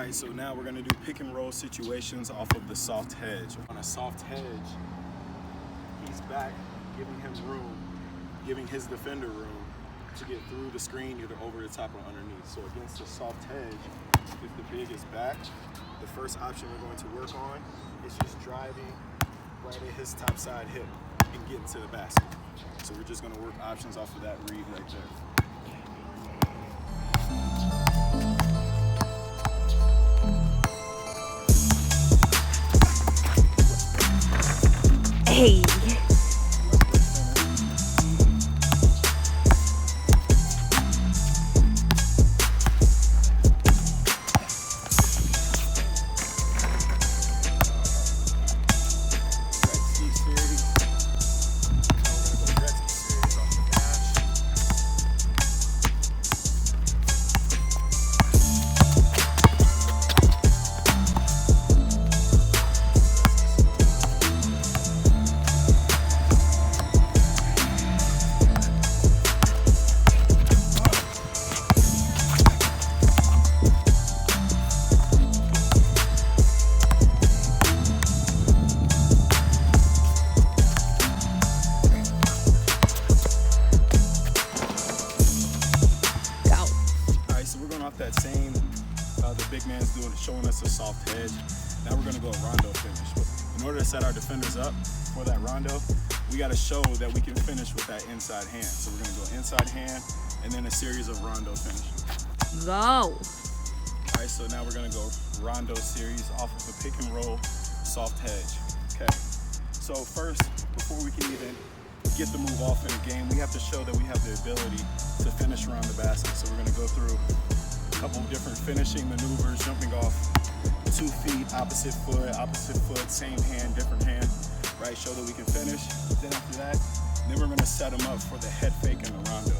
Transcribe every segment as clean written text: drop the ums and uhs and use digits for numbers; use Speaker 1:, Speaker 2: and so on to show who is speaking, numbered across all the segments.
Speaker 1: Alright, so now we're gonna do pick and roll situations off of the soft hedge. On a soft hedge, he's back, giving him room, giving his defender room to get through the screen either over the top or underneath. So against the soft hedge, if the big is back, the first option we're going to work on is just driving right at his top side hip and getting to the basket. So we're just gonna work options off of that read right there.
Speaker 2: Hey.
Speaker 1: That same, the big man's showing us a soft hedge. Now we're gonna go a rondo finish. But in order to set our defenders up for that rondo, we gotta show that we can finish with that inside hand. So we're gonna go inside hand and then a series of rondo finishes.
Speaker 2: Go.
Speaker 1: All right, so now we're gonna go rondo series off of the pick and roll soft hedge. Okay, so first, before we can even get the move off in a game, we have to show that we have the ability to finish around the basket. So we're gonna go through couple different finishing maneuvers, jumping off 2 feet, opposite foot, same hand, different hand, right? Show that we can finish. Then after that, then we're gonna set him up for the head fake and the rondo,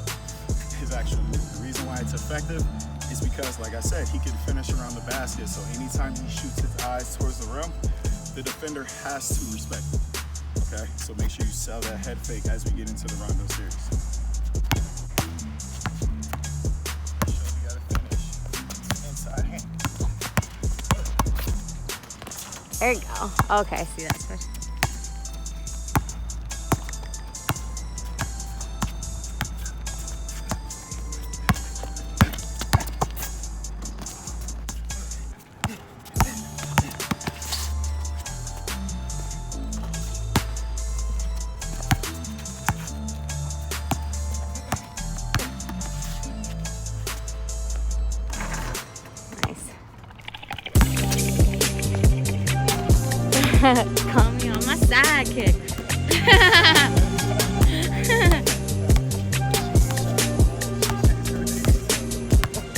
Speaker 1: his actual move. The reason why it's effective is because, like I said, he can finish around the basket. So anytime he shoots his eyes towards the rim, the defender has to respect it, okay? So make sure you sell that head fake as we get into the rondo series.
Speaker 2: There you go. Okay, I see that switch. Call me on my sidekick.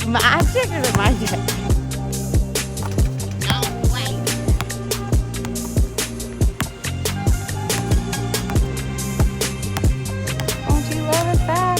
Speaker 2: My chick or my chick? No way. Don't you love it back?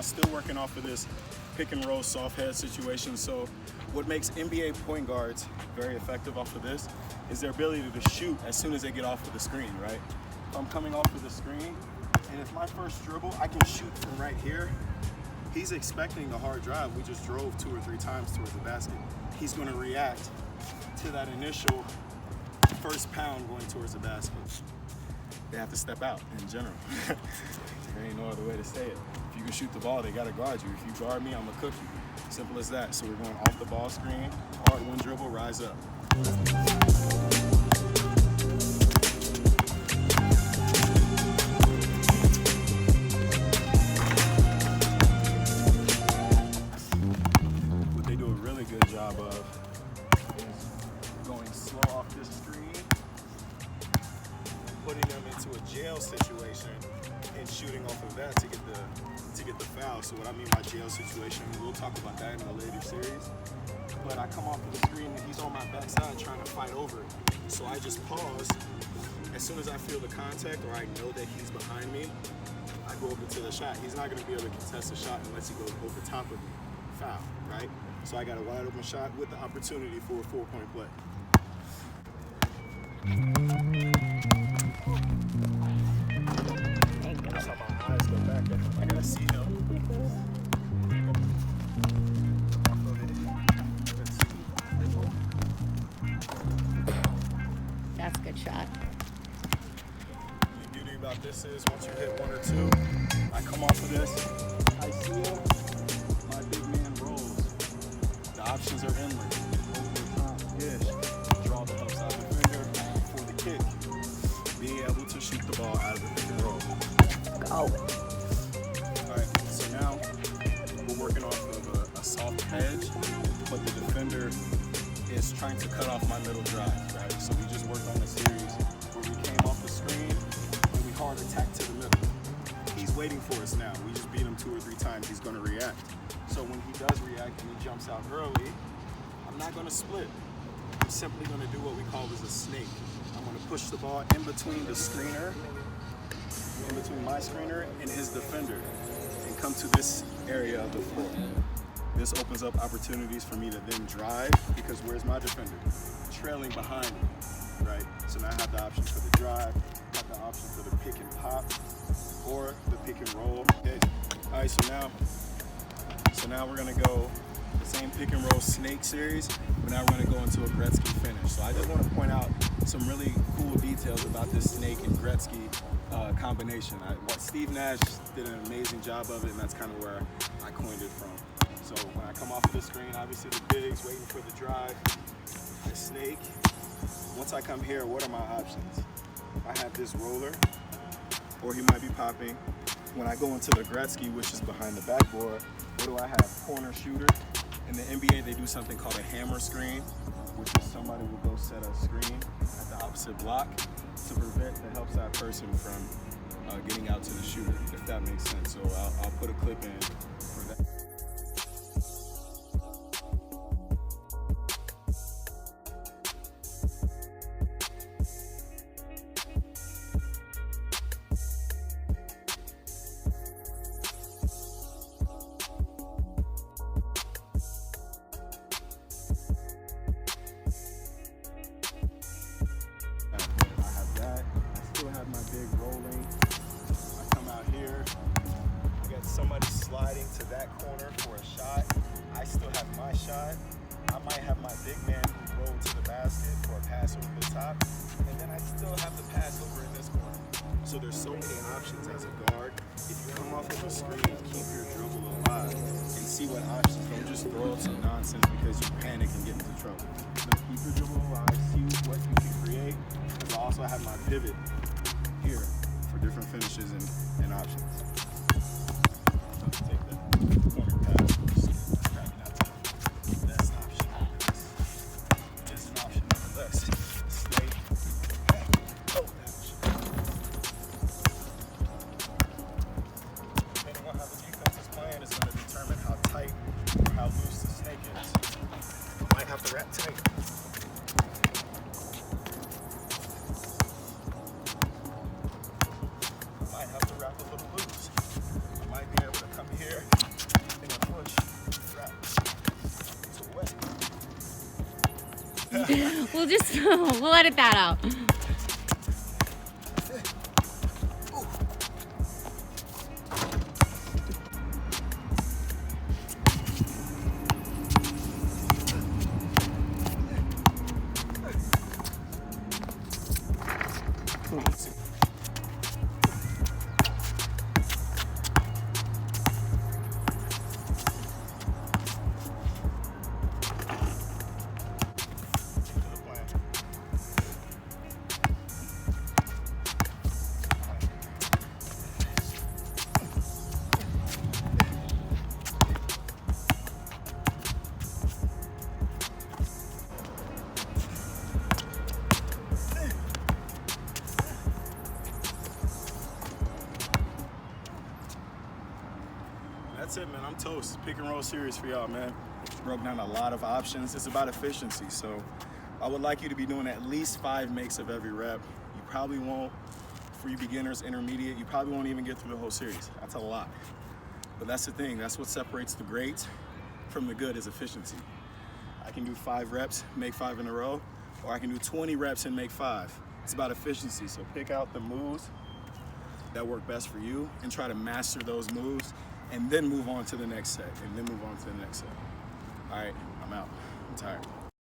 Speaker 1: Still working off of this pick and roll soft head situation. So what makes NBA point guards very effective off of this is their ability to shoot as soon as they get off of the screen, right? If I'm coming off of the screen and it's my first dribble, I can shoot from right here. He's expecting a hard drive. We just drove 2 or 3 times towards the basket. He's gonna react to that initial first pound going towards the basket. They have to step out in general. There ain't no other way to say it. If you can shoot the ball, they gotta guard you. If you guard me, I'm gonna cook you. Simple as that. So we're going off the ball screen, hard one dribble, rise up. What they do a really good job of is going slow off this screen, putting them into a jail situation, and shooting off of that to get the foul. So what I mean by jail situation, we'll talk about that in a later series. But I come off of the screen and he's on my backside trying to fight over it. So I just pause. As soon as I feel the contact or I know that he's behind me, I go over to the shot. He's not going to be able to contest a shot unless he goes over top of me. Foul, right? So I got a wide open shot with the opportunity for a 4-point play. That's how my eyes go back at him. I gotta see him.
Speaker 2: That's a good shot.
Speaker 1: The beauty about this is once you hit 1 or 2, I come off of this, I seal, my big man rolls. The options are endless. Over the top, dish, draw the upside defender for the kick. Being able to shoot the ball out of the pick and roll.
Speaker 2: Go.
Speaker 1: Alright, so now we're working off of a soft edge, but the defender is trying to cut off my middle drive, right? So we just worked on a series where we came off the screen and we hard attack to the middle. He's waiting for us now. We just beat him 2 or 3 times. He's going to react. So when he does react and he jumps out early, I'm not going to split. I'm simply going to do what we call as a snake. I'm going to push the ball in between the screener, in between my screener and his defender, and come to this area of the floor. This opens up opportunities for me to then drive, because where's my defender? Trailing behind me, right? So now I have the option for the drive, I have the option for the pick and pop, or the pick and roll. Okay. All right, so now we're gonna go the same pick and roll snake series, but now we're gonna go into a Gretzky finish. So I just want to point out some really cool details about this snake and Gretzky combination. Steve Nash did an amazing job of it, and that's kind of where I coined it from. So when I come off of the screen, obviously the bigs waiting for the drive, I snake. Once I come here, what are my options? I have this roller, or he might be popping. When I go into the Gretzky, which is behind the backboard, what do I have? Corner shooter. In the NBA, they do something called a hammer screen, which is somebody will go set a screen at the opposite block to prevent the help side person from getting out to the shooter, if that makes sense. So I'll put a clip in for that. My big rolling. I come out here. I got somebody sliding to that corner for a shot. I still have my shot. I might have my big man who rolled to the basket for a pass over the top. And then I still have the pass over in this corner. So there's so many options as a guard. If you come off of a screen, keep your dribble alive and see what options. Don't just throw up some nonsense because you panic and get into trouble. So keep your dribble alive, see what you can create. Because I also have my pivot here for different finishes and options. So take that corner pass, grab it out to that's an option. This is an option nonetheless. Stay back. Oh, depending on how the defense is playing, it's going to determine how tight or how loose the snake is. I might have to wrap tight.
Speaker 2: We'll edit that out.
Speaker 1: That's it, man. I'm toast. Pick and roll series for y'all, man. Broke down a lot of options. It's about efficiency. So I would like you to be doing at least 5 makes of every rep. You probably won't, for you beginners, intermediate, you probably won't even get through the whole series. That's a lot. But that's the thing. That's what separates the great from the good is efficiency. I can do 5 reps, make 5 in a row, or I can do 20 reps and make 5. It's about efficiency. So pick out the moves that work best for you and try to master those moves and then move on to the next set and then move on to the next set. All right, I'm out. I'm tired.